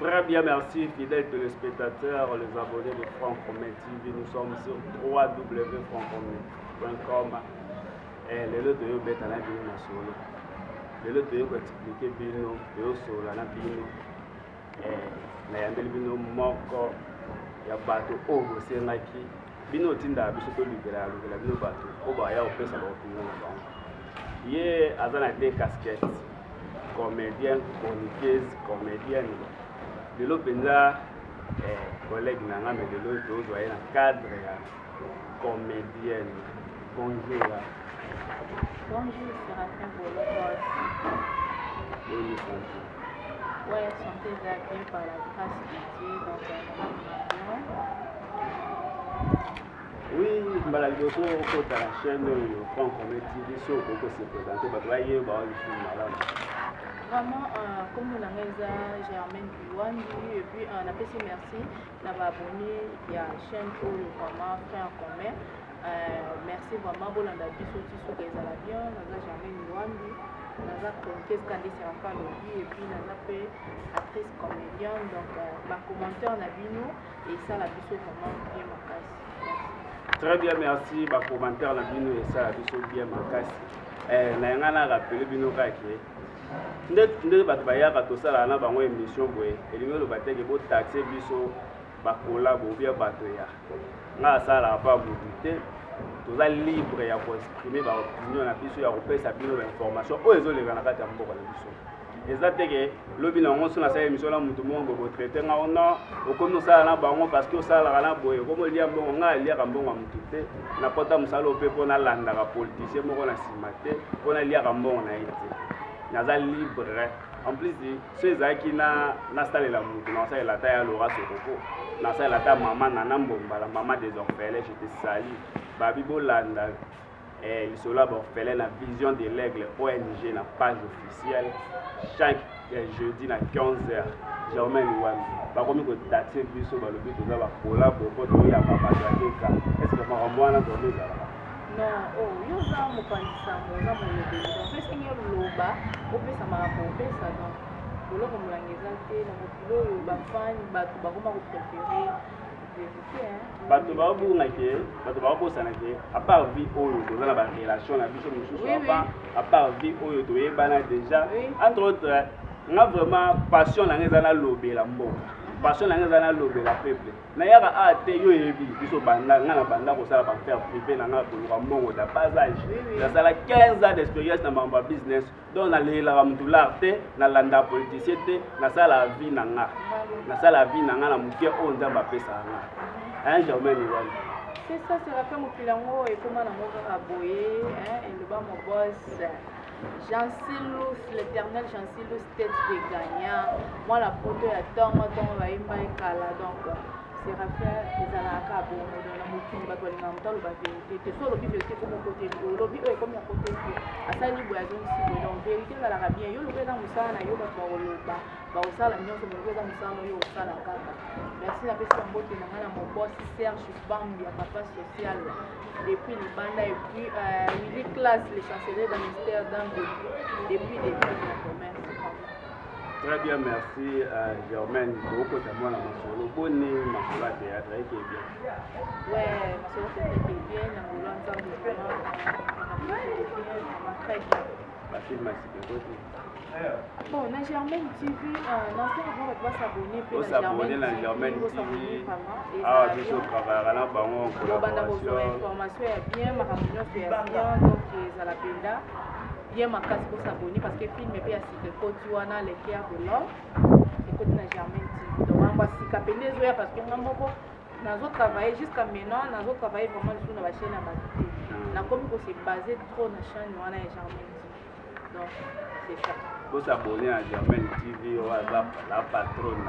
Très bien, merci fidèles téléspectateurs, les abonnés de Franc Commun TV. Nous sommes sur www.francommun.com. Et le lot de yo beta na bino na solo. Le lot de yo expliquer bino, yo solo na bino. Na yambeli bino moko ya bato oyo sengaki. Bino tinda biso to libéral bino bato. Oba ya opesa ba opinion na bango. Ye azana deux casquettes. Comédien, chroniqueuse, comédienne. De l'Openza, collègue Nanga, mais de l'autre, vous voyez, un cadre comédienne. Bonjour. Bonjour, Séraphin Bologos. Oui, santé. Ouais, santé bien par la grâce de Dieu, donc oui, je suis la chaîne Franc Commun TV, sur le se présenter, parce que voyez, je suis malade. Vraiment, comme on a Germaine Biwandi, et puis on a fait merci d'avoir abonné à la chaîne pour le vraiment Frère Commun. Merci vraiment pour l'anda biso tiso que ça va bien, on a Germaine Biwandi, on a chroniqueuse Candice Séraphin Lobby, et puis on a fait actrice comédienne, donc ma commentaire on a vu nous, et ça la biso vraiment bien ma casse. Très bien, merci, ma commentaire on a vu nous, et ça la biso bien ma casse. Na rappelé bino kaki. Nde bato bayaka tosala na bango émission boye elingi oloba teke botaxe biso bakolabo bia bato ya nga asalaka pa butu te toza libre ya koexprime baopinion na biso ya kopesa bino bainformation oyo ezoleka na kati ya mboka na biso eza teke lobi na yango so nasala émission na motu moko botraite nga ono okomi osala na bango parce que osalaka na boye okomi olia mbongo nga aliaka mbongo ya motu te napota mosala oyo mpe mpo nalandaka politicien moko na nsima te mpo naliaka mbongo na ye te naza libre en plus so ezalaki nasalela motu nasalela ta ya Laura Sokoko nasalela ta mama Nana Mbombala mama des orphelins je te salue babi bolanda lisolo ya baorphelin na Vision de l'Aigle ONG na page officielle chaque jeudi na 15h Germaine Biwandi bakomi kotaxe biso balobi toza bakolabo mpo toyamba bato ya deka estce makambo wana tono ezalaka non yo oza mopanzisa oza molobeli donc mpesi nge loba opesa makambo opesa donc boloko molangi eza te na mokili oyo bafani bato bakoma koprefere bato babungake bato babosanake apart vie oyo toza na barelation na biso mosusu apart vie oyo toyebana déjà entre autres nga vraiment passion nanga eza nalobela mboka passion nanga eza nalobela peuple nayaka a te yo yebi biso banda nga na banda kosala bafaire privé nanga koluka mbongo da bas âge nasala 15 ans d'expérience na makambo ya business donc nalelaka motu lar te nalanda politicien te nasala vie nanga nasala vie nanga na moke oyo nzambe apesaka nga un Germaine Biwandi. C'est ça, c'est la femme au pilango et comment la mort a boyé, et le bas mon boss. Jean Silous, l'éternel Jean Silous, tête de gagnant. Moi, la photo est à temps, on va y mettre donc. C'est Raphaël, les alaka, bon, dans la mouture, on va aller dans le vérité. C'est soit le but de comme mon côté, le lobby est comme mon côté. À ça, il y a donc vérité, la bien. Yo, le gars dans le sang, yo, va pour le bas. Va au salon, yo, le gars dans le sang, yo, au salon, merci la personne en beauté, mon boss Serge Bambi, papa social. Depuis le Banda et puis Willy Classe, les chanceliers d'un ministère d'Angoulême. Depuis les commerces. Très bien, merci Germaine. Beaucoup de moi dans mon solo. Bonne ma solo théâtre, qui est bien. Ouais, ma solo théâtre qui est bien. Dans le ensemble de vraiment, très bien. La film a été côté. Bon, na Germaine TV, l'ancien avant va s'abonner. Faut s'abonner à Germaine TV. Ah, je suis au travail, là, bah on collaboration. Information est bien, ma réunion est bien, donc ça la peine bien ma case pour s'abonner parce que film est bien si côté wana les cœurs de l'homme et côté na Germaine TV donc on va si capender zoya parce que ngamboko nazo travailler jusqu'à maintenant nazo travailler vraiment sur la chaîne à Matité na comme que c'est basé trop na chaîne wana ya Germaine TV donc c'est ça faut s'abonner à Germaine TV ou à la patronne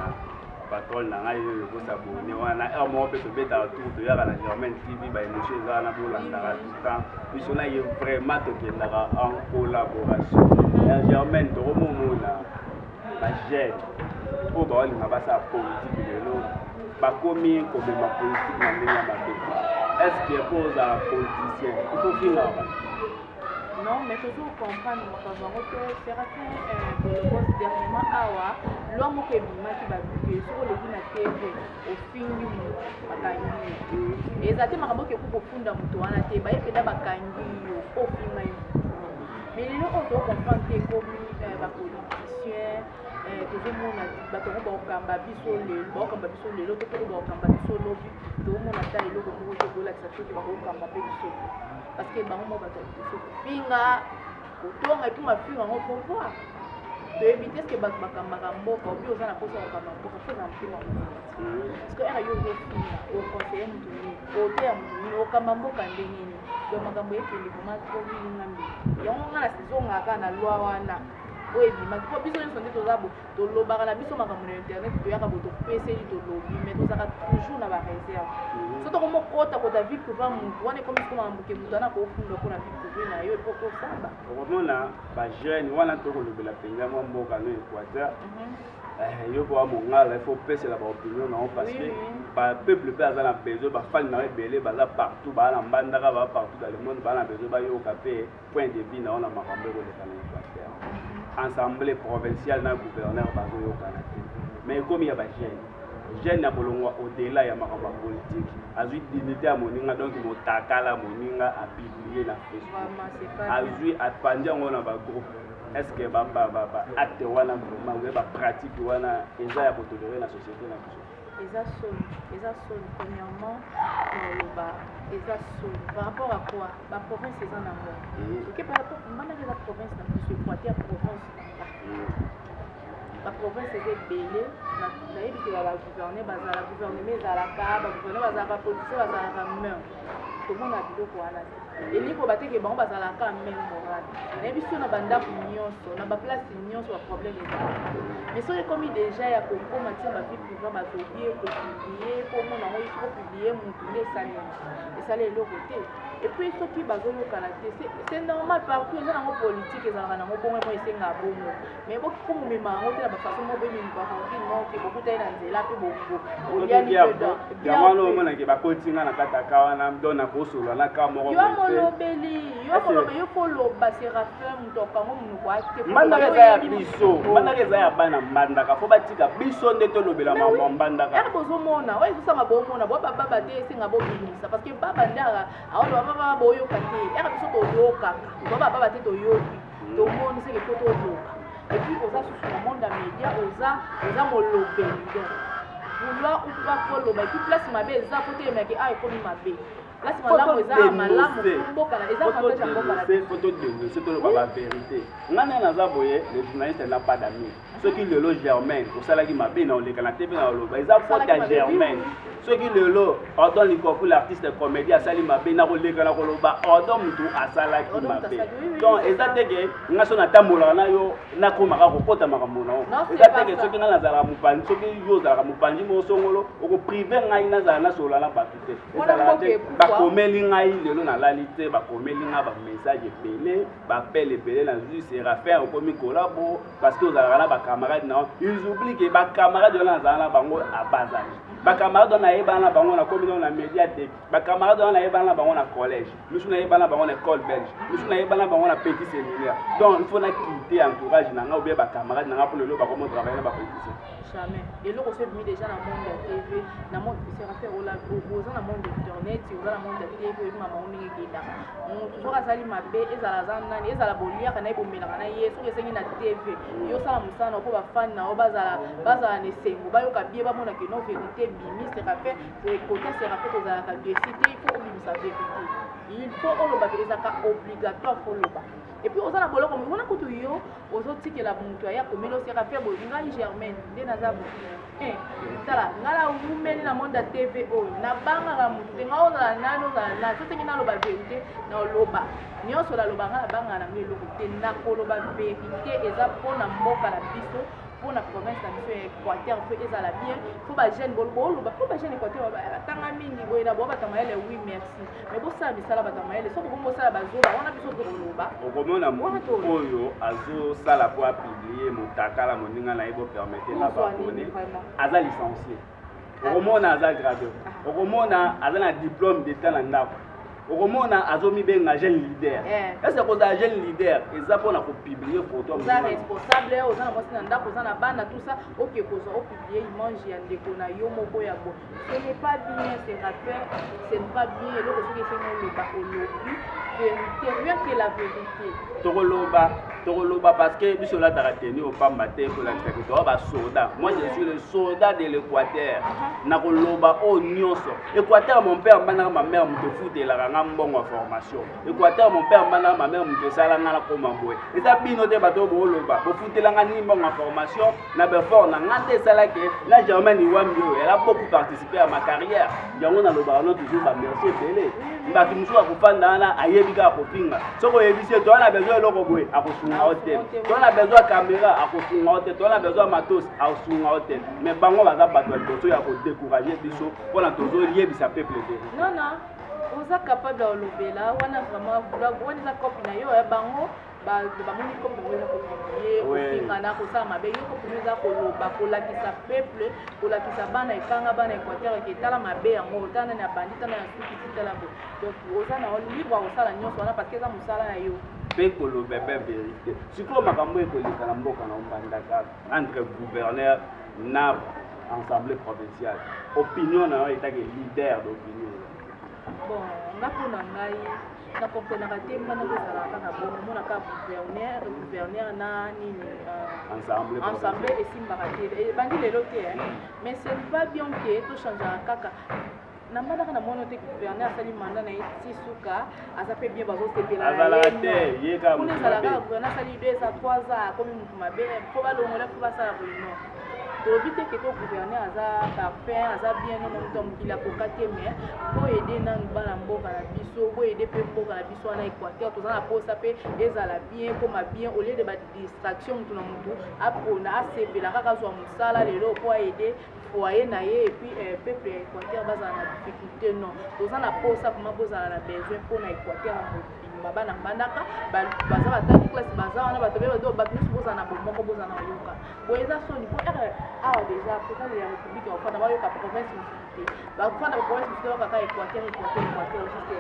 na ngai yo ko s'abonner wana e mo pe to beta tout to yaka na Germaine TV ba émission za na bolanda tout temps biso na ye vraiment to kendaka en collaboration na Germaine to momona ba jeune o ba wali ngabasa politique lelo ba komi ko be ma politique na ndenge ya mabe est-ce que pour un politicien il faut finir non mais toujours comprendre mon savoir que Séraphin le boss dernièrement vraiment awa loi moko ebimaki babuke soko oleki na tv ofingi moto bakangi yo eza te makambo oke kokofunda moto wana te baye mpena bakangi yo ofinga yo mais lelo oyo tocomprendre te ekomi bapoliticien tozomona bato ngo baokamba biso lelo to toko baokamba biso lobi tozomona ta eloko moko te bolakisa soki bakokamba mpe biso parce que bango mo bato biso kofinga kotonga epuis mafinga yango po voir toyebi te ceque bato bakambaka mboka obi oza na posa kokamba mboka fo na mpima parce que ere yo ozofinga oconseille motu nini oteya motu nini okamba mboka ndenge nini donc makambo ekende vraimen tomilinga mbeli yango nga na sizongaka na loi wana oyo ebimaki mpo biso nyonso nde toza bo tolobaka na biso makambo na internet toyaka bo topeseli tolobi mais tozalaka toujours na bareserve so tokomokota kota vie privé motu wana ekomi siko makambo ke motu ana kofunda mpona vie privé na yo epo kosamba okomona bajeune wana tokolobela mpenza mwa mboka no équateur yo kwa mongala il faut pesela baopinion nango parce que bapeuple mpe aza na besoin bafani nango ebele baza partout baa na mbandaka baa partout dans le monde baa na besoin bayoka mpe point de vue nango na makambo ekoleka na équateur assemblée provinciale na gouverneur bazoyokana te mais ekomi ya bajeune jeune ya bolongwa au-delà ya makambo ya politique azwi dignité ya moninga donc motakala moninga apiblie na facebook azwi apandi yango na bagroupe est-ce que acte wana vraiment ou pratique wana eza ya kotoléré na société na biso eza soni premièrement eza soni par rapport à quoi baprovince eza nango oke par rapport mbandaka eza province na biso équateur province baprovince eza ebele nayebi ke bagouverner bazala gouvernement ezalaka bagouverner bazalaka politicien bazalaka main komona biloko wana te eliko bateke bango bazalaka main morale nayebi so na bandako nyonso na baplace nyonso baproblème ezalaka mais soki ekomi déjà ya kokoma ntina bavie privé bazobie kopiblie komona yango ifo kopiblie motu nde esala eloko te epuis soki bazolokana te c'est normal partout eza nango politique ezalaka nango bongo mo esenga bongo mais bokomomema yango te na bafaçon mo boyememi bakonkine moke bokutali na nzela mpe oliani yango omonake bakotinga na kati aka wana dona kosolola na ka moko yo molobeli yo koloba séraphin moto akango monoko ate mbandaka eza ya biso mbandaka eza ya bana mbandaka fo batika biso nde tolobela mambo mbandaka ere bozomona oyo ezosanga bomona bo bababa te esenga bobimisa parce que baba ndaka aono bababa boyoka te ere biso toyokaka bababa te toyoki tomoni seke po toyoka epuis oza susu na monde ya média oza molobeli donc vouloir ou pas koloba epuis place mabe eza po toyemaki a ekomi mabe place malamu eza malamu mboka na eza avantage ya mboka na photo dénoncer toloba ba vérité ngana naza boye le journaliste n'a pas d'amis soki lelo Germaine osalaki mabe na oleka na tv na oloba eza faute ya Germaine soki lelo ordon likoko l'artiste comédien asali mabe na koleka na koloba ordon mutu asalaki mabe donc eza teke nga so natambolaka na yo nakomaka kokota makambo na yo eza teke soki nga nazalaka mopanzi soki yo ozalaka mopanzi mosongolo okoprive ngai nazala nasolola na bato te ezalaka te bakomeli ngai lelo nalali te bakomeli ngai bamessage ebele bapele ebele na zwi séraphin okomi kolabo parce que ozalaka na bacamarade na ils oublient ke bacamarade wana nazala na bango abazali bacamarade wana nayebana na bango na komi na médiathèque bacamarade wana nayebana na bango na collège misu nayebana na bango na école belge misu nayebana na bango na petit séminaire donc il faut naquitte entourage na nga ou bien bacamarade na nga mpo lelo bakomo travailler na bapoliticien jamais eloko so ebimi déjà na monde ya tv na monde séraphin oza na monde internet oza na monde ya tv oyebima bango ndenge ekendaka motu soki azali mabe ezala aza nani ezala boliaka na ye bomelaka na ye soki esengi na tv yosala mosala mpo bafani na yo bazala na esengo bayoka bie bamonake no vérité bimi séraphin kote séraphin tozalaka desite il faut obimisa vérité il faut oloba ezalaka obligatoire fo loba epuis oza na boloko wana kutu yo ozotikela moto aya komeli oséraphin boye ngai Germaine nde naza bo tala ngai nawumeli na monde ya tv oyo nabangaka motu te ngai ozala nani sosengi naloba vérité na oloba nyonso naloba ngai nabangaka na ngai eloko te nakoloba vérité eza mpona mboka na biso pour la province na biso ya équateur mpe ezala bien fo bajeune boloba fo bajeune équateur batanga mingi boye na bo batanga ele oui merci mais bosala misala batanga ele soki bomosala bazoba wana biso tokoloba okomona motu oyo azosala po apiblie motakala moninga na ye bopermete na babone aza licencié okomona aza gradeur okomona aza na diplôme d'état na ndako au moment azomi ben un jeune leader est-ce que cause un jeune leader et ça pour publier photo vous êtes responsable aux gens moi c'est ndako za na bana tout ça OK cause au publier image ya ndeko na yo moko ya bo ce n'est pas bien c'est rappel ce n'est pas bien et donc ce que c'est le ba olobi vérité rien que la vérité Tokoloba parce que biso la tarateni au pamba te pour la secrétaire ba soldat moi je suis le soldat de l'Équateur na koloba o nyonso Équateur mon père bana ma mère me foute la ranga mbongo formation Équateur mon père bana ma mère me sala ngala ko mamboe et ça bino te bato bo loba bo foute la ngani mbongo formation na be fort na ngate sala ke la Germaine Iwambio elle a beaucoup participé à ma carrière yango na loba non toujours ba merci belé mbaki musu akufanda na ayebika akopinga soko yebise to na besoin loko boy akosunga hotel to na besoin caméra akosunga hotel to na besoin matos akosunga hotel mais bango baza bato liboso ya ko décourager biso pona tozo yebisa peuple de non vous êtes capable de lobela wana vraiment vouloir wana za copie na yo bango ba moni comme vous avez copier ofingana ko sa mabe yo ko za ko loba ko lakisa peuple ko lakisa bana ekanga bana Équateur ke tala mabe yango tana na bandita na suki tala bo donc oza na libre ko sala nyonso wana parce que za musala na yo pe ko lobe vérité siko makambo ekoleka na mboka na mbandaka entre gouverneur na assemblée provinciale opinion na yo etake leader d'opinion bon ngapo na ngai na comprenaka te mbana kozalaka na bon monaka gouverneur na nini ensemble esimbaka te bandi lelo te mais ce n'est pas bien que tochangeaka kaka na mbandaka na mono te gouverneur asali manda na ye ti suka aza mpe bien bazosepela kuna ezalaka gouverneur asali 2 à 3 ans akomi motu mabe mpo balongola mpo basala boyino tolobi te keke gouverneur aza parfait aza bien nono moto mokili akoka te mais boyede nanu bana mboka na biso boyede mpe mboka na biso wana Équateur toza na posa mpe ezala bien koma bien au lieu de badistraction motu na motu apona asepela kaka azwa mosala lelo mpo ayede foyer na ye et puis peuple ya Équateur bazala na difficulté non toza na posa vraiment bozala na besoin mpona Équateur na bana mbandaka baza bataki classe baza wana bato bebato bato nyonso bozala na bomoko bozala na bayoka boye eza soni mpo awa déjà président ya république ya kofanda bayoka province mosusu te bakofanda province mosusu te bakaka Équateur juste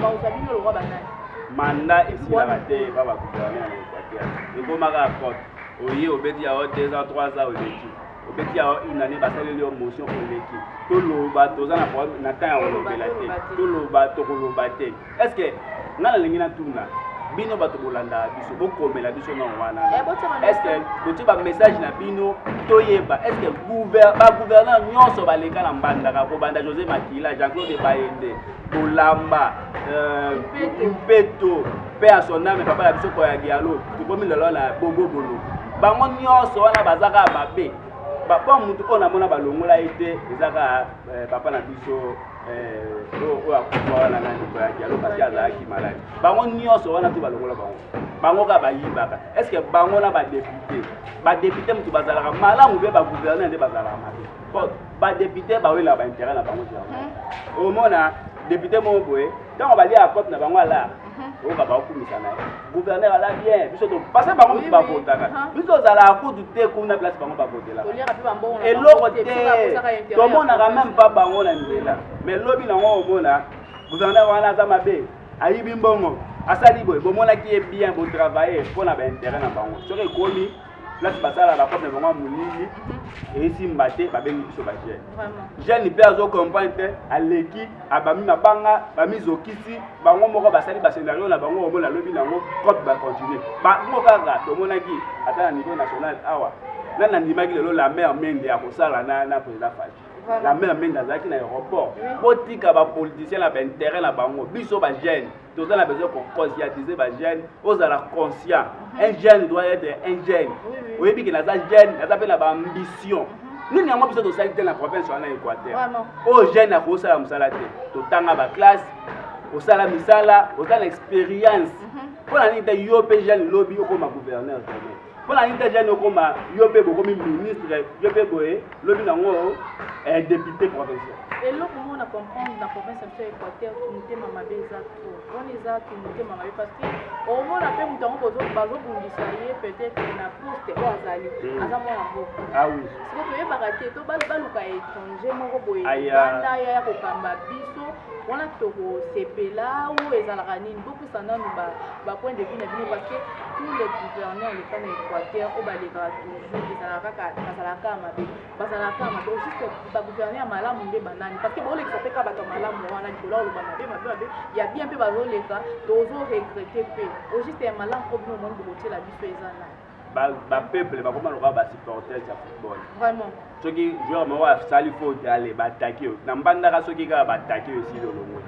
baoza bino lokwa banani manda esilaka te baba gouverneur ya Équateur ekomaka cote oye obeti yango 2 ans 3 ans oleki obeti yango une année basaleli yo motion oleki toloba toza na temps ya kolobela te toloba tokoloba te est ce que nga nalingi natuna bino bato bolandaka biso bokomela biso na wana est ce que botie bamessage na bino toyeba est ce que bagouverneur nyonso baleka na mbandaka kobanda José Makila Jean-Claude Bayende Bolamba Mpeto mpe ya son ame papa na biso koya Diallo tokomi lelo na bongobolo bango nyonso wana bazaka mabe papa mutu oyo namona balongola ye te ezaka papa na biso oyo akufa wana na ndeko ya Diallo parce que azalaki maladi bango nyonso wana to balongola bango kaka bayibaka est ce que bango na badepute mutu bazalaka malamu mpe bagouverneur nde bazalaka mabe po badepute bawelaka baintérêt na bango te omona député moko boye ntango balia acote na bango ala oyoka baokumisa na ye gouverneur ala bien biso parce que bango mutu bavotaka biso ozalaka kutu te kuna place bango bavotelaka eloko te tomonaka même pas bango na nzela mais lobi nango omona gouverneur wana aza mabe ayibi mbongo asali boye bomonaki ye bien botravaille mpona baintérêt na bango soki ekomi place basala bakope na bango molili esimba te babengi biso bajeune jeune mpe azokomprendre te aleki abami mabanga bamizokisi bango moko basali bascenario na bango omona lobi nango cope bacontinue bango kaka tomonaki ata na niveau national awa nani andimaki lelo la mare mende ya kosala na président Faji la mare mende azalaki na aéroport botika bapoliticien na baintérêt na bango biso bajeune toza na besoin conscientiser bajeune ozala conscient un jeune doit être un jeune oyebi ke naza jeune naza mpe na baambition nini yango biso tosali te na province wana ya Équateur oyo jeune akosala mosala te totanga baklasse osala misala oza na expérience mpo na nini te yo mpe jeune lobi okoma gouverneur jamais mpo na nini te jeune okoma yo mpe bokomi ministre yo mpe boye lobi nango député provincial eloko mona comprendre na province ya Équateur motema mabe eza trop wana eza motema mabe parce que omona mpe moto yango bazobundisa ye peut-être na poste oyo azali aza mwana mboka siko toyebaka te to baluka étranger moko boye banda ya kokamba biso wana tokosepela oyo ezalaka nini bopesa nanu bapoint de vue na bino parce que tous les gouverneurs leka na équateur oyo balekaka toujours bazalaka mabe juste bagouverneur malamu nde banani parce que baolekisa mpe ka bato malamu wana likolo oloba mabe ya bien mpe bazoleka tozoregrete mpe juste ya malamu mpo bino omoni bokotiela biso eza na peuple bakoma lokola basupporter ya football vraiment soki joueur moko asali faute ale batake yo na mbandaka soki kaka batake yo esili olongo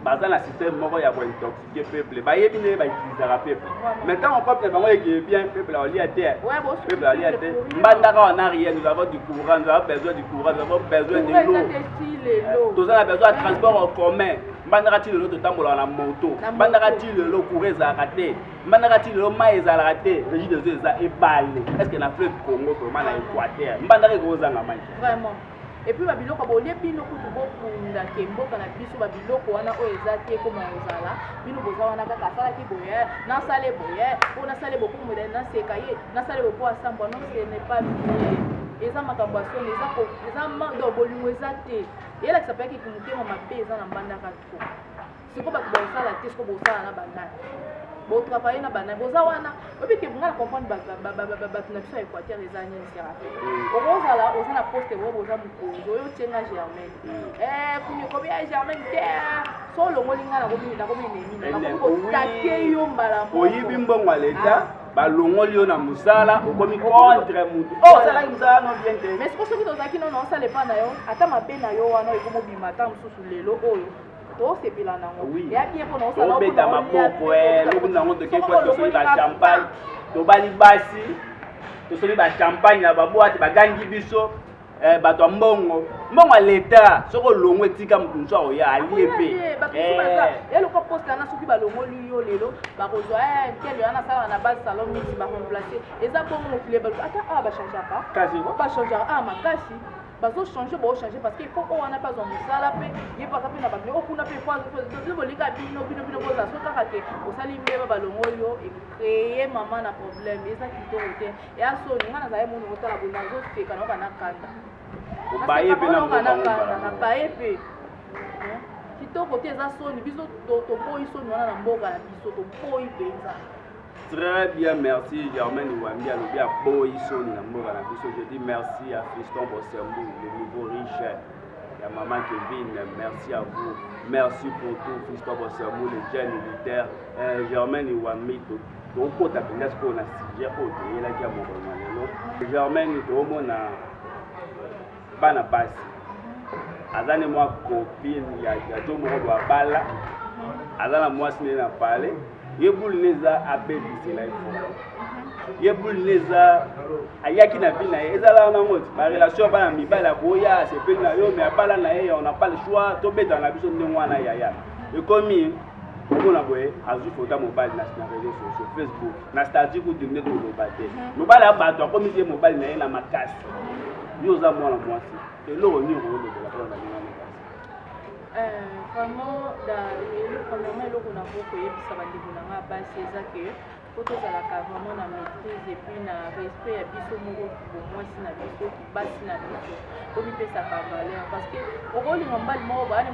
baza na système moko ya kointoxike peuple bayebi nde bautilisaka peuple mais ntango peuple bango ekeye bien peuple aolia te peuple aolia te mbandaka wana rien nous avons du courant nous avons besoin du courant nous avons besoin de l'eau toza na besoin ya transport en commun mbandaka ti lelo totambolaka na moto mbandaka ti lelo courant ezalaka te mbandaka ti lelo mai ezalaka te régie des eaux eza ebale est ce que na fleuve congo vraiment na équateur mbandaka ekozanga mai vraiment et puis babiloko bolie bino kutu bokunda ke mboka na biso babiloko wana oyo eza te koma ozala bino boza wana kaka asalaki boye nasale boye mpo nasale bopo modele naseka ye nasale bopo asambwa non ce n'est pas bien eza makambo ya soni eza mando bolingo eza te eyelakisa mpeaki motema mabe eza na mbandaka to siko bato bosala te siko bosala na banani botravaye na banani boza wana obike nga na comprendre bato na biso ya équateur eza nini serafe okozala oza na poste boye boza mokonzi oyo otienga germaine kumikobi ya germaine te so olongoli nga nakomineninakomitake yo mbala moko oyibi mbongo ya leta balongoli yo na mosala okomi contre mutu osalaki mosala no bien te mais siko soki tozalaki nono osala epa na yo ata mabe na yo wana ekomobima ata mosusu lelo oyo tosepela nango ya bien mpona osala obeta maboko loku nango tokekwa tosoli bachampagne tobali basi tosoli bachampagne na babwate bagangi biso bato ya mbongo ya leta soki olongo etika motu mosu aoya alie mpe eloka poste wana soki balongoli yo lelo bakozwa tel wana asala na base salon mix baremplace eza bongo mokili ata awa bachangeaka makasi bazochanger baochange parce que il faut wana mpe azwa mosala mpe ye mpaka mpe na bato okuna mpe bolinga bino kozala so kaka ke osali mbeba balongoli yo ecreye mama na problème eza kitoko te eya soni nga nazali moni kotala boye nazoseka naoka na kanda nabaye mpe kitoko te eza soni biso toboyi soni wana na mboka na biso toboyi mpenza. Très bien, merci Germaine Ouambi à l'objet à Boïsoni, je dis merci à Fiston Bossembou, le nouveau riche, et à maman Kevin, merci à vous, merci pour tout, Fiston Bossembou, le jeune militaire, Germaine Ouambi, tout le monde a bien ce qu'on a signé, il y a mon Germaine, tout le monde a pas na passe. Azane moi copine, il y a tout le monde à bala, Azana moi ce n'est pas parlé. Yebul neza abebisi la ifo yebul neza ayaki na bina ezala na moti ba relation ba na mibala boya c'est pe na yo mais abala na ye on n'a pas le choix to beta na biso ndengwana yaya ekomi okona boye azu photo mobile na réseaux sociaux Facebook na statut ku dinne to lobate mobile abato akomi tie mobile na ye na makasi yo za mwana mwasi eloko ni ko lobola kwa na bina vraiment premièrement eloko na koyebisa bandeko na nga basi eza ke po tozalaka vraiment na maîtrise et puis na respect ya biso moko bomwasi na biso basi na biso po bipesaka valeur parce que okolinga mobali moko bayani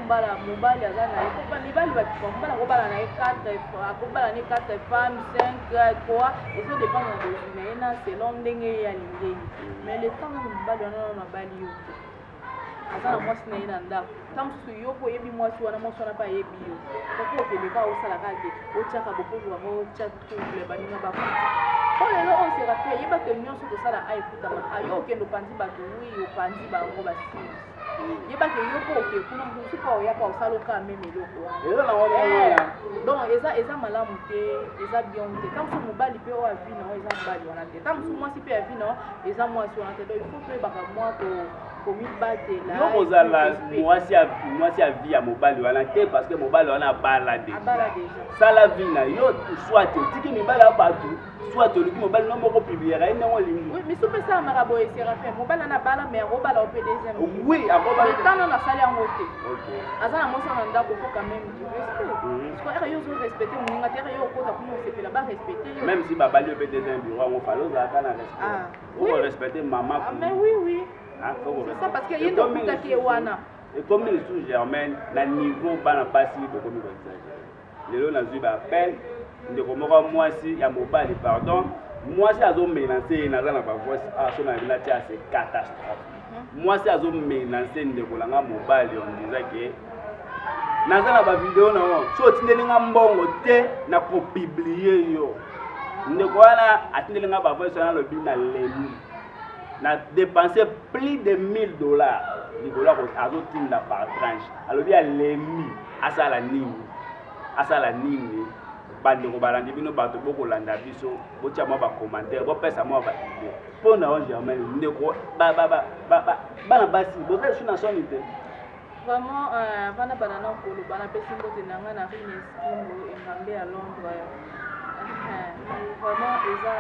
mobali aza na ye mibali mobali akobala na ye 4 akobala ne 4 femmes 5 3 ezodépendre na dosine na ye na selon ndenge ye alingeli mais le temps mobali wana na bali yo te aza na mwasi na ye na ndako ta mosusu yo po oyebi mwasi wana mpa ayebi yo poko okendeka osalaka te otiaka bokozi wango otya trouble baninga bakuta po lelo oyo serafia yeba ke nyonso tosala aefutama ayo okende opanzi bato wi opanzi bango basili yeba ke yo po oke kuna mosusu mpa oyaka osala okaa meme eloko wana donc eza malamu te eza bien te ta mosusu mobali mpe oyo avi na o eza mobali wana te ta mosusu mwasi mpe avi na o eza mwasi wana te donc il faut toyebaka mwa komibatela yo kozala mwasi ya vie ya mobali wana te parce que mobali wana abala déjà sala vie na yo soit otiki mibali ya bato soit oluki mobali no moko publiera ye ndenge olingi oui miso mpe esalamaka boye Séraphin mobali wana abala mais akobala ope deuxième oui akobala tano nasali yango te aza na mwasi na ndako fo quand même du respect parce que yo ozorespecte moninga te yo okota kuna osepela barespecte yo même si babali yo mpe deuxième bureau yango fale ozalaka na respect okorespecte mama mais oui c'est ça parce que ye nde okutaki ye wana ekomi lisusu germaine na niveau bana basi bokomi koexagere lelo nazwi baapel ndeko moko mwasi ya mobali pardon mwasi azomenanse ye naza na bavoice so na bina tia c'est catastrophe mwasi azomenanse ndeko nanga mobali ondizake naza na bavideo nango so otindelinga mbongo te na kopiblie yo ndeko wana atindelinga bavoice wana alobi na lemi na dépenser plus de $1000 likolo azotinda par tranche alobi alemi asala nini bandeko balandi bino bato bokolanda biso botia mwa bacommentaire bopesa mwa baidée mpo na yo germaine ndeko bana basi bozali su na soni te vraiment vana banana koloba napesi mbote na ngai na rine skimbo engambe ya Londres vraiment eza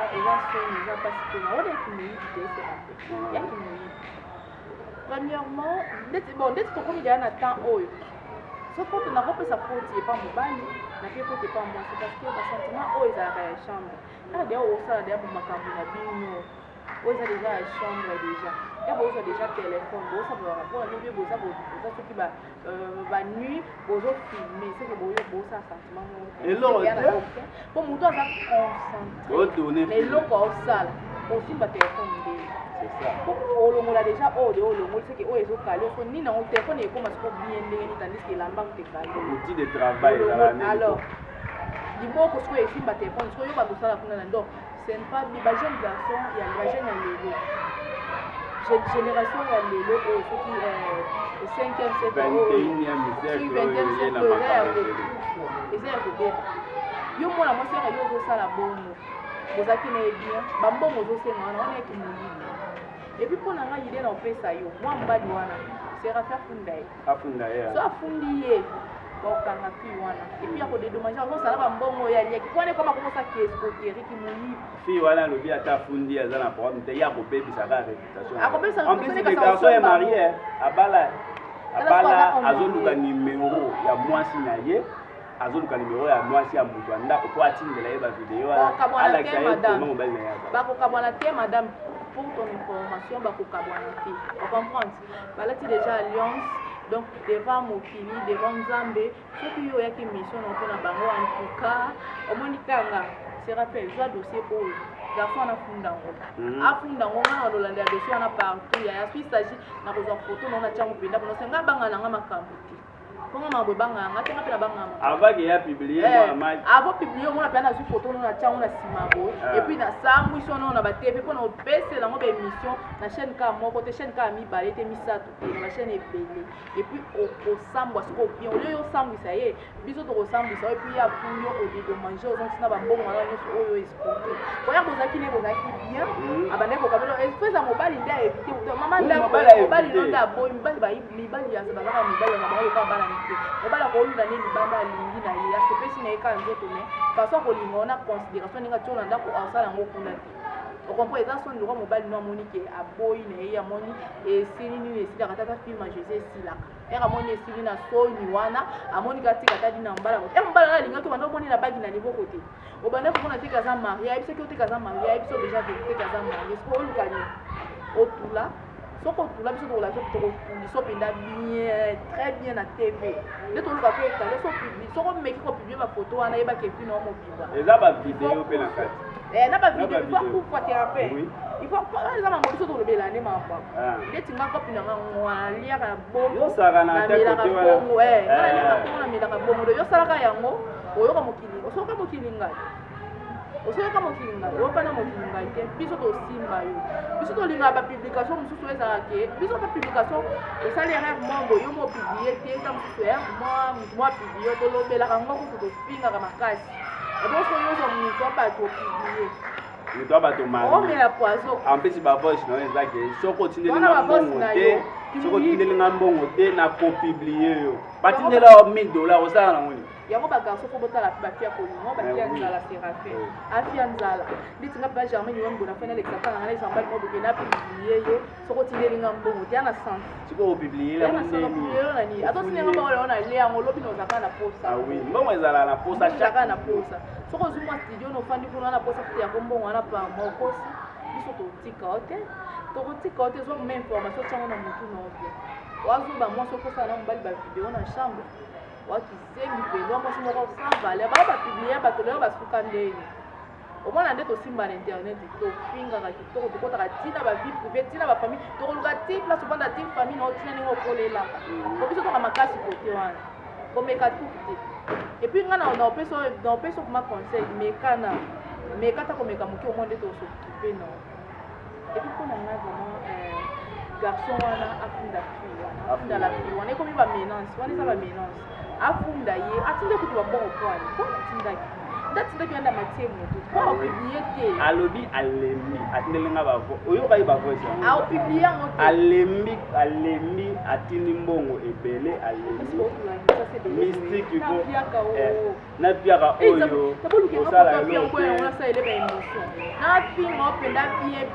soni eza mpasi mpena wana yaki moyibi te eserape yaki moyibi premièrement ndeti tokomi deya na temps oyo soko nakopesa foti epa mobali napie foti epa mwasi parce que basentiment oyo ezalaka ya chambre kaka deya osala deya bomakambo na bino oyo eza deja ya chambre deja ya bozwa deja telefone bozosala rapport lobi boza soki banuit bozofilme seke bozosala sentiment mpo moto aza concentré na eloko aosala osimba telefone ndenge olongola deja oyo de olongoli seke oyo ezokali oso nini yango telefone ekoma siko bien ndenge nini tandis que elamba kotekali outil de travail alors liboko siko esimba telefone siko yoka kosala kuna na donc ce n'est pas ba jeune garçon ya ba jeune ya lelo génération ya lelo oyo soki 5e siècle eza ya kobeba yo mwana mwasi yaka yo ozosala bongo bozalaki na ye bien bambongo ozosenga wana wana yaki moyibi epuis mpo na ngai ide na opesa yo mwa mobali wana Séraphin afunda ye so afundi ye bakokanga fi wana epuis akodedomage azosala bambongo oyo aliaki wana ekoma komosaki escoteriki moyibi fi wana alobi ata afundi aza na problème te ye akobebisaka réputation en plus le garçon est marié abala azoluka nimero ya mwasi na ye azoluka nimero ya mwasi ya moto ya ndako po atindela ye bavideo alakisa ye koma mobali na ye bakokabwana te madame pour ton information bakokabwana te ocomprendre balati déjà alliance donc devant mokili devant nzambe soki yo oyaki mission na mpona bango en tout cas omoni kanga Séraphin zwa dossier oyo garçon wana afunda ngo ngana ololandela dossier wana partout ya sui sagi na kozwa photo na ona tiango mpenza bono senga banga nanga makambo te konga mabwe banganga te ngapela bangama avaki ya publier mwana maki avo publier mona pena nazwi photo na tiango na sima boye et puis na sambwiso na ba TV pona opesela ngo ba émission na chaîne ka moko te chaîne ka mibale te misato te na chaîne ebele et puis okosambwa siko bien olio yo sambwisa ye biso tokosambwisa et puis ya fuyo odedomage ozontina bambongo wana nyonso oyo escompte oya bozaki ne bozaki bien abande kokabelo espèce ya mobali nde aevite mama ndako mobali nonde aboyi mibali ya bazaka mibali na bango loka bana mobala kolunda ne libanda alingi na ye asepesi na ye ka nzoto me façon kolinga ona considération ndenge atio na ndako asala yango kuna te okomprend eza soni lokwa mobali no amoni ke aboyi na ye amoni esili nini esilaka tata filme jose esilaka ere amoni esili na soni wana amoni katika tadi na mbala mbala na alingaki obanda omoni na bagi na liboko te obanda komona te kaza marie ayebisaki ote kaza marie ayebiso déjà vérité kaza marie siko olukani otula soko otula biso tokolakisa mpenza bien très bien na tv nde toluka ko etale so publie soko meki kopiblie bafoto wana yebaki epi na omobimba eza bavideo mpe na kati na bavideo il faut kufa Séraphin il faut eza mango biso tolobela nde mamba ndeti nga kopi na ngango wana liaka na bonamelaka bongo naliaka bongo namelaka bongo do yosalaka yango oyoka mokili osoyoka mokili ngai osoyoka mokili ngai oyokana mokili ngai te biso tosimba yo biso tolingaka bapublication mosusu ezalaka ke biso bapublication esali erreur mongo yo mopiblie te ta mosusu ya mwa piblie tolobelaka ngo kutu tofingaka makasi ebonso nyonso moto abato opiblie mais toi bato mari oh mais la poison en plus ba voice non ezaki soko tindeli Wana ba voice mbongo na te yo. soko tindeli mbongo te na ko publier yo batindela $1000 osala na ngoni yango bagarso fo botala bafia kolingo bafia nzala serafe afia nzala ndeti nga mpa germain yombo na fana lekisaka na ngana isambali moboke na publie yo soko tindelinga mbongo te ana sanse siko opublier la nani atosinenga mbongo leona le yango lobi nozaka na posa ah oui mbongo ezala na posa chaka na posa soko ozumwa studio nofandi kuna na posa fute yango mbongo wana pa mokosi biso totika ote tokotika ote zwa moma information tiango na motu na ote wazoba mwasi okosala na mobali bavideo na chambre wakisengi pelo mwasi moko sans valeur bao bapublie bato lelo basuka ndeni omona nde tosimba na internet tofingaka kitoko tokotaka ntina bavie privé ntina bafamille tokoluka ti place opanda ti famille na otina ndenge okolelaka po biso toka makasi kote wana komeka tuku te epuis nga na opesa okoma conseil meka ta komeka moke omoi nde tosokipe na epuis mpona nga vraiment garçon wana afunda fille wana afunda la fille wana ekomi bamenance wana eza bamenance afunda ye atinde kutu babongo pwani mpona atindaki ndatindaki yanda matie motu mpo opiblie te alobi alembi atindelinga bavo oyokai bavoice yango aopiblie yango te alembi atindi mbongo ebele alembi mystique iko napiaka oyo osala eloko nafinga openda bien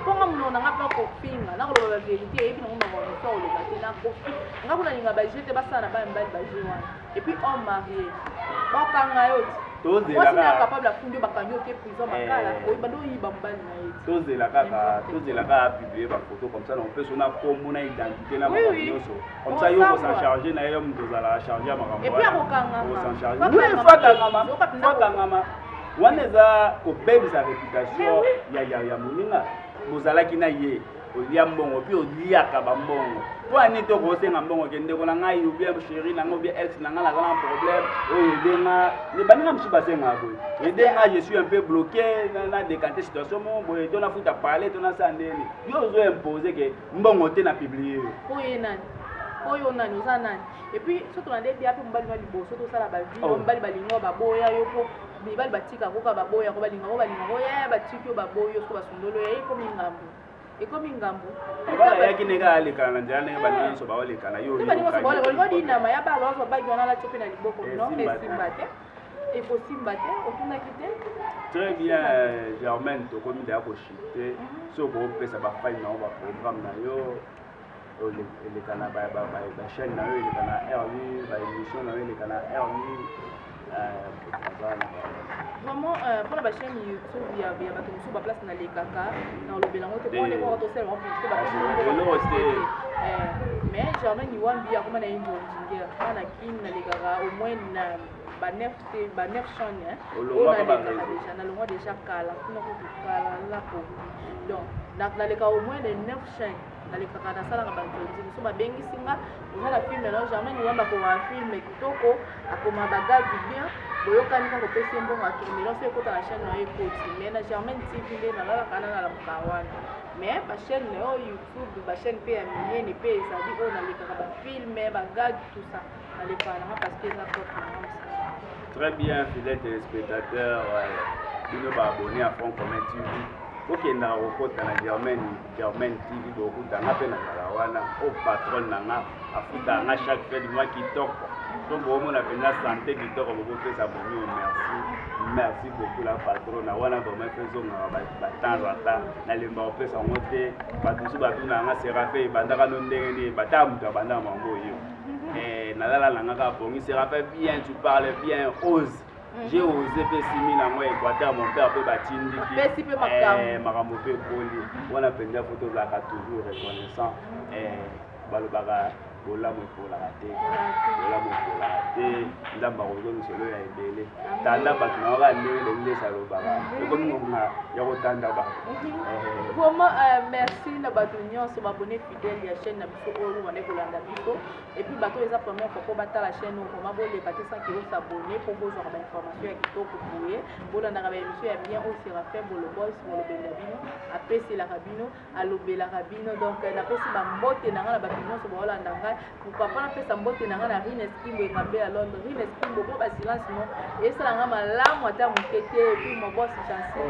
mponga muno nanga mpe kofinga nakoloba baverité eyebi nango makomoso oloba te nakofi nga kunalinga baje te basala na bamibali baje wana epuis homme marie bakanga yo ti mwasi na capable afundi yo bakangi yo te prison makala oyeba nde oyiba mobali na ye tozela kaka publier bafoto comme ça na opeso na kombo na identité na makambo nyonso comme ça yo kosan charge na ye moto ozalaka charge ya makambo epuis akokangama fakangama wana eza kobebisa réputation ya moninga bozalaki na ye olia mbongo mpe oliaka bambongo mpo ani to kosenga mbongo ke ndeko na ngai obia chéri na ngai obia ex na ngai naza na problème oyo edenga baninga mosusu basengaka boye edenga je suis un peu bloqué na décanté situation mo boye to nafuta parler to nasala ndeni yo ozo impose ke mbongo te na publier oyo nani oza nani epuis soki tolande bia mpe mobali na liboso tosala bavie mobali balinga baboya yo mpo mibali batika koka baboya ko balinga ya batiki yo baboya soko basundolo ya ekomi ngambu yaki neka alekana na nzela ndenge baninga nyonso baolekana yo dinama ya balo azo bagi wana alati mpe na liboko no esimba te ekosimba te otundaki te très bien Germaine tokomi deya koshite soki opesa bafai na yo baprogramme na yo eleka na bachaîne na yo eleka na rv baémission na yo eleka na rv vraiment mpona bachaîne youtube ya bato mosusu baplace na lekaka na olobela ngo te mpona ekoko tosala mais germain iwambi akoma na indio njingera mpona na kini na lekaka au moins na banef chaîne oyo nalekaka déjà nalongwa déjà kala kuna kokokala lakomi donc naleka au moins de 9 chaîne nalekaka nasalaka bantonzi mosu babengisi nga oza na filme na germain iwamba akoma filme kitoko akoma bagadi bien boyokani kaka opesi mbongo atournelan so ekota na chaîne na yo ekoti mais na germain tv nde nalalaka na nalamuka wana mais bachaîne na yo youtube bachaîne mpe ya minene mpe ezali oyo nalekaka bafilme bagadi tout ça nalekaka nanga parce que eza propre nanga très bien fidèle téléspectateur bino baabonné à Front Commun TV okendaka kokota na Germain TV bokutanga mpe na kala wana o patron nanga afutaka nga chaque fin du mois kitoko so boomona mpenza santé kitoko bokopesa bomi merci beaucoup la patron na wana vraiment mpe ezongaka batemps ata nalemba kopesa yango te bato mosusu batuna nga serafe ebandaka no ndenge nde bataka moto abandaka mambo oyo nalala nanga kaka bongi serafe bien tu parles bien ose j'ai osé pe simi na moi Équateur mon père peut batindiki makambo pe koli wana penza photo zaka toujours reconnaissant balobaka bolamu ekolaka te ndamba kozo misolo ya ebele tanda bato na waka ndenge ndenge salobaka ekomi ngonga ya kotanda bato vraiment merci na bato nyonso babone fidèle ya chaîne na biso oyo bande kolanda biso et puis bato eza première fois po batala chaîne oyo vraiment boleka te sans kilo s'abonner po bozwaka bainformation ya kitoko boye bolandaka baémission ya bien oyo sera fait bolobos bolobenda bino apeselaka bino alobelaka bino donc napesi bambote na ngai na bato nyonso baolanda ngai pourquoi pas napesa mbote na ngai na Rines Kimbo ekambe ya Londres. Rines Kimbo mpo basilence no esala ngai malamu ata moke te epuis mobosi Chancil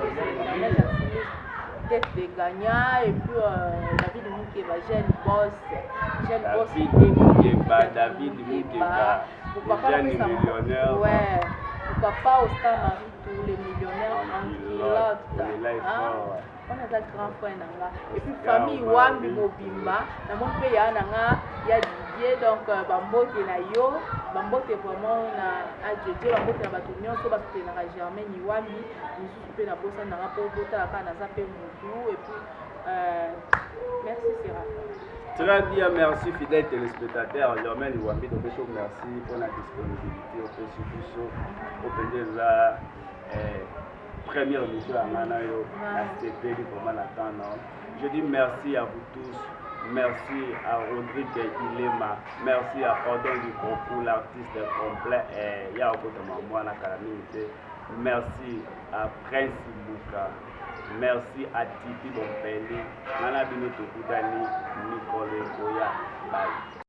tête de gagnant et puis David Moukeba jeune boss David Moukeba jeune millionnaire. Ouais, pourquoi pas Oscar Marie tous les millionnaires en pilote. On a un grand frère nanga et puis famille Wambi Mobimba na mon pays ya nanga ya Didier donc bambote na yo bambote vraiment na adjudé bambote na bato nyonso bato na Germain ni Wambi misusu pe na bosa nanga po bota ka na zape mutu et puis merci Sira. Très bien, merci fidèles téléspectateurs. Germain Wambi donc merci pour la disponibilité au Facebook au Pendela première émission à Manayo, à CP du moment attendant. Je dis merci à vous tous. Merci à Rodrigue Ilema. Merci à Odon du Concours, l'artiste complet. Et Yako Tamamouana Kalamite. Merci à Prince Bouka. Merci à Titi Bompeli. Nana Bino Tokudani, Nicole Koya. Bye.